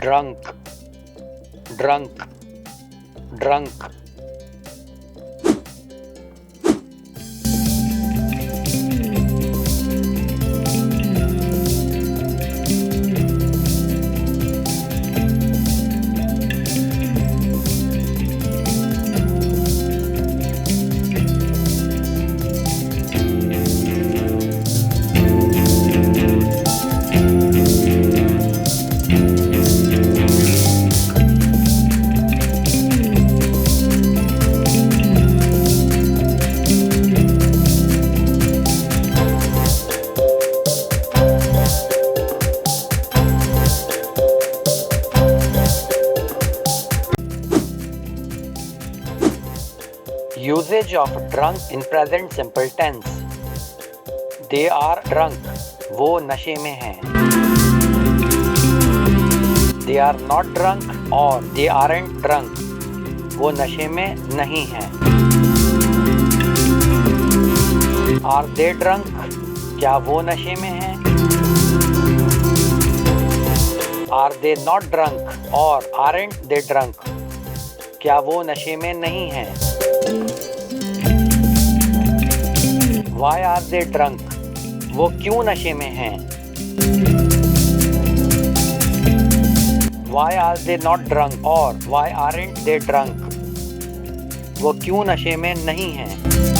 drunk, drunk, drunk. Usage of drunk in present simple tense. They are drunk. वो नशे में हैं. They are not drunk और they aren't drunk. वो नशे में नहीं हैं. Are they drunk? क्या वो नशे में हैं? Are they not drunk और aren't they drunk? क्या वो नशे में नहीं हैं? Why are they drunk? वो क्यों नशे में हैं? Why are they not drunk और why aren't they drunk? वो क्यों नशे में नहीं हैं?